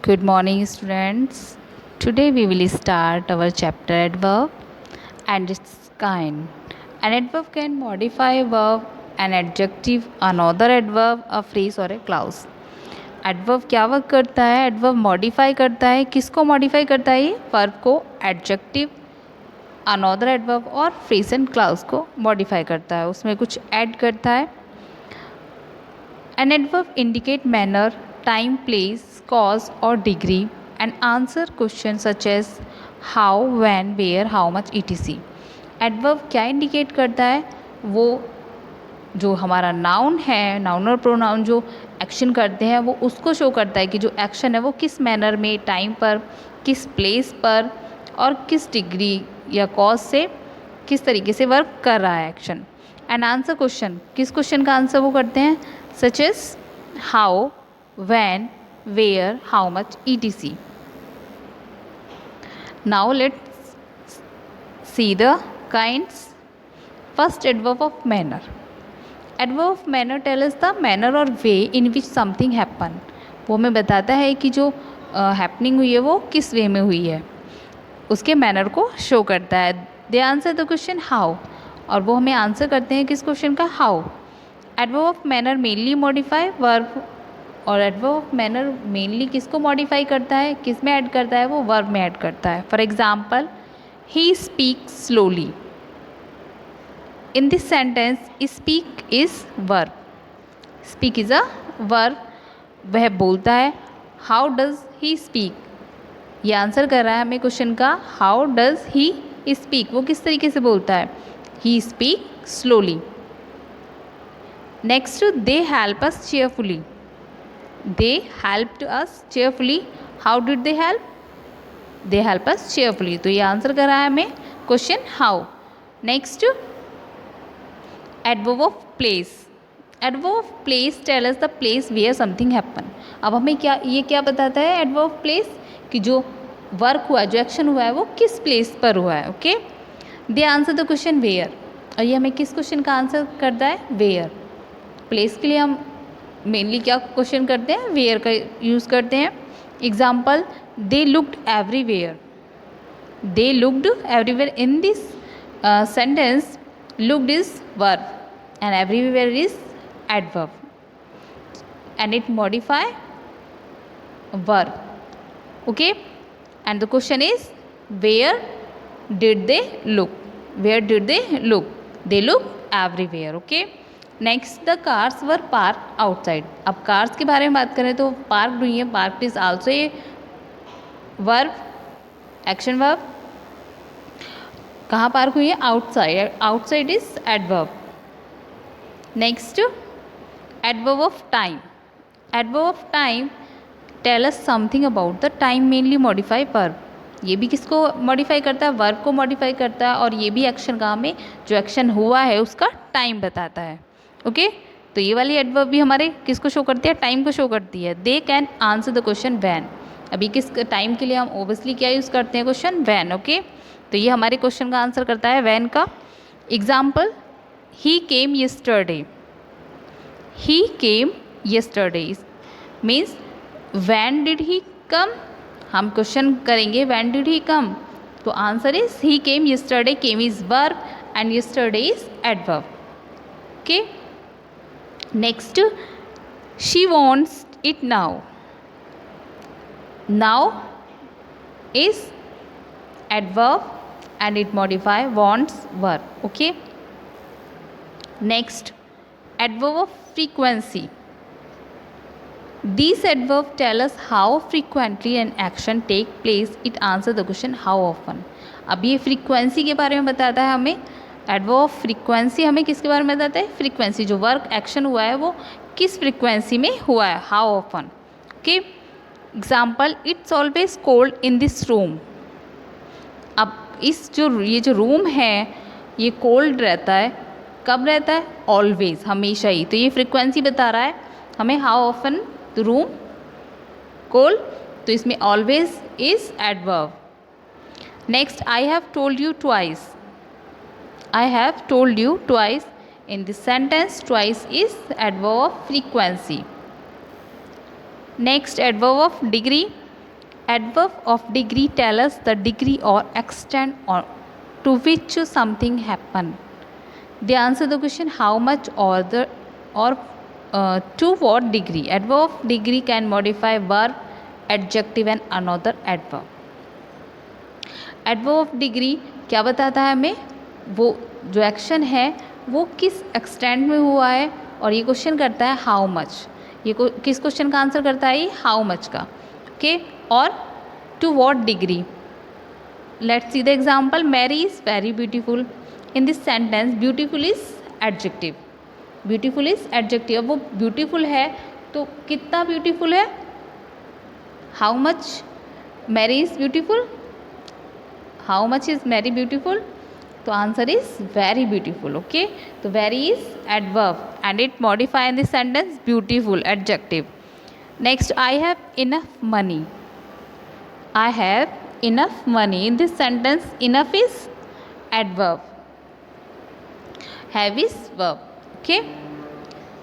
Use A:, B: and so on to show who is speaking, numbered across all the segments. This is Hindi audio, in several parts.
A: Good morning, students. Today we will start our chapter adverb and its kind. An adverb can modify a verb, an adjective, another adverb, a phrase or a clause. Adverb क्या वर्क करता है? एडवर्ब मॉडिफाई करता है. किसको मॉडिफाई करता है? ये वर्ब को, एडजेक्टिव, अनदर एडवर्ब और फ्रेज एंड क्लाउज को मॉडिफाई करता है. उसमें कुछ ऐड करता है. An adverb indicate manner, time, place, cause or degree and answer questions such as how, when, where, how much etc. Adverb क्या इंडिकेट करता है? वो जो हमारा नाउन है, नाउन और प्रोनाउन जो एक्शन करते हैं वो उसको शो करता है कि जो एक्शन है वो किस मैनर में, टाइम पर, किस प्लेस पर और किस डिग्री या कॉज से किस तरीके से वर्क कर रहा है एक्शन. एंड आंसर क्वेश्चन, किस क्वेश्चन का आंसर वो करते हैं? such as how, when, where, how much etc. Now let's see the kinds. First, adverb of manner. Adverb of manner tell us the manner or way in which something happen. वो हमें बताता है कि जो हैपनिंग हुई है वो किस वे में हुई है, उसके मैनर को शो करता है. दे आंसर द क्वेश्चन हाउ, और वो हमें आंसर करते हैं किस क्वेश्चन का? How. Adverb of manner mainly modify verb, और एडवर्ब ऑफ मैनर मेनली किसको मॉडिफाई करता है, किस में ऐड करता है? वो वर्ब में ऐड करता है. For example, he speak slowly. In this sentence speak is verb. Speak is a verb, वह बोलता है. हाउ डज ही स्पीक, ये आंसर कर रहा है हमें क्वेश्चन का. हाउ डज ही स्पीक, वो किस तरीके से बोलता है? He speak slowly. Next, they help us cheerfully. They helped us cheerfully. How did they help? They help us cheerfully. तो ये आंसर कर रहा है हमें question how. Next, adverb of place. Adverb of place tell us the place where something happen. अब हमें क्या बताता है एडवर्ब ऑफ प्लेस? कि जो वर्क हुआ है, जो एक्शन हुआ है वो किस प्लेस पर हुआ है. Okay, they answer the question where, और ये हमें किस क्वेश्चन का आंसर करता है? वेयर. प्लेस के लिए हम मेनली क्या क्वेश्चन करते हैं? वेयर का यूज़ करते हैं. Example, they looked everywhere. They looked everywhere. In this sentence looked is verb and everywhere is adverb and it modify verb. Okay, and the question is where did they look? Where did they look? They look everywhere. Okay, next, the cars were parked outside. अब cars के बारे में बात करें तो parked हुई है. parked is also a verb, action verb. कहाँ पार्क हुई है? outside. outside is adverb. next, adverb of time. adverb of time tell us something about the time, mainly modify verb. ये भी किसको मॉडिफाई करता है? वर्ब को मॉडिफाई करता है. और ये भी एक्शन का हमें जो एक्शन हुआ है उसका टाइम बताता है. ओके, तो ये वाली एडवर्ब भी हमारे किसको शो करती है? टाइम को शो करती है. They can answer the question when. अभी किस टाइम के लिए हम ओबियसली क्या यूज़ करते हैं? Question when. ओके, तो ये हमारे क्वेश्चन का आंसर करता है वैन का. Example, he came yesterday. He came yesterday means when did he come. हम क्वेश्चन करेंगे वैन डिड ही कम, तो answer is he came yesterday. Came is verb and yesterday is adverb. Okay, next, she wants it now. Now is adverb and it modify wants verb. Okay, next, adverb of frequency. These adverb tell us how frequently an action take place. It answer the question how often. अब ये frequency के बारे में बताता है हमें. adverb of frequency हमें किसके बारे में बताता है? frequency, जो वर्क एक्शन हुआ है वो किस frequency में हुआ है, how often. Okay, example, it's always cold in this room. अब ये जो रूम है ये कोल्ड रहता है. कब रहता है? ऑलवेज, हमेशा ही. तो ये फ्रीक्वेंसी बता रहा है हमें how often the room cold. तो इसमें always is adverb. Next, I have told you twice. I have told you twice. In this sentence twice is adverb of frequency. Next, adverb of degree. Adverb of degree tell us the degree or extent or to which something happen. They answer the question how much or to what degree. Adverb of degree can modify verb, adjective and another adverb. Adverb of degree क्या बताता है हमें, वो जो एक्शन है वो किस एक्सटेंट में हुआ है, और ये क्वेश्चन करता है हाउ मच. ये किस क्वेश्चन का आंसर करता है, ये हाउ मच का. ओके, और to what degree. Let's see the example. Mary is very beautiful. In this sentence beautiful is adjective. Beautiful is adjective. वो ब्यूटीफुल है तो कितना ब्यूटीफुल है, how much Mary is beautiful. How much is Mary beautiful, तो answer is very beautiful. Okay, तो very is adverb and it modify in this sentence beautiful adjective. Next, I have enough money. I have enough money. In this sentence enough is adverb, have is verb. Okay,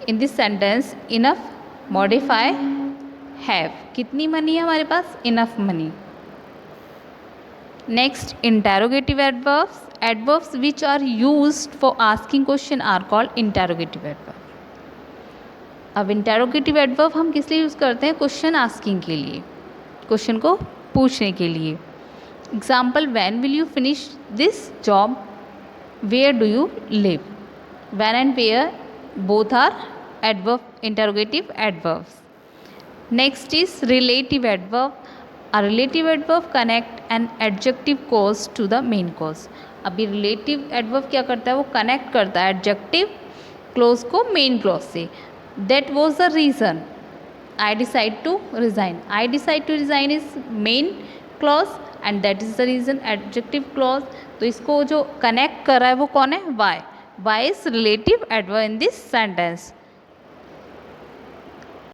A: in this sentence enough modify have. कितनी मनी है हमारे पास, enough money. Next, interrogative adverbs. Adverbs which are used for asking question are called interrogative adverb. अब interrogative adverb हम किस लिए यूज़ करते हैं, क्वेश्चन आस्किंग के लिए, क्वेश्चन को पूछने के लिए. Example, when will you finish this job, where do you live. When and where both are adverb, interrogative adverbs. Next is relative adverb. A relative adverb connect an adjective clause to the main clause. अभी रिलेटिव एडवर्ब क्या करता है, वो कनेक्ट करता है एडजेक्टिव क्लॉज को मेन क्लॉज से. That was the reason I decide to resign. I decide to resign is main clause and that is the reason adjective clause. तो इसको जो कनेक्ट कर रहा है वो कौन है, why. Why is relative adverb in this sentence.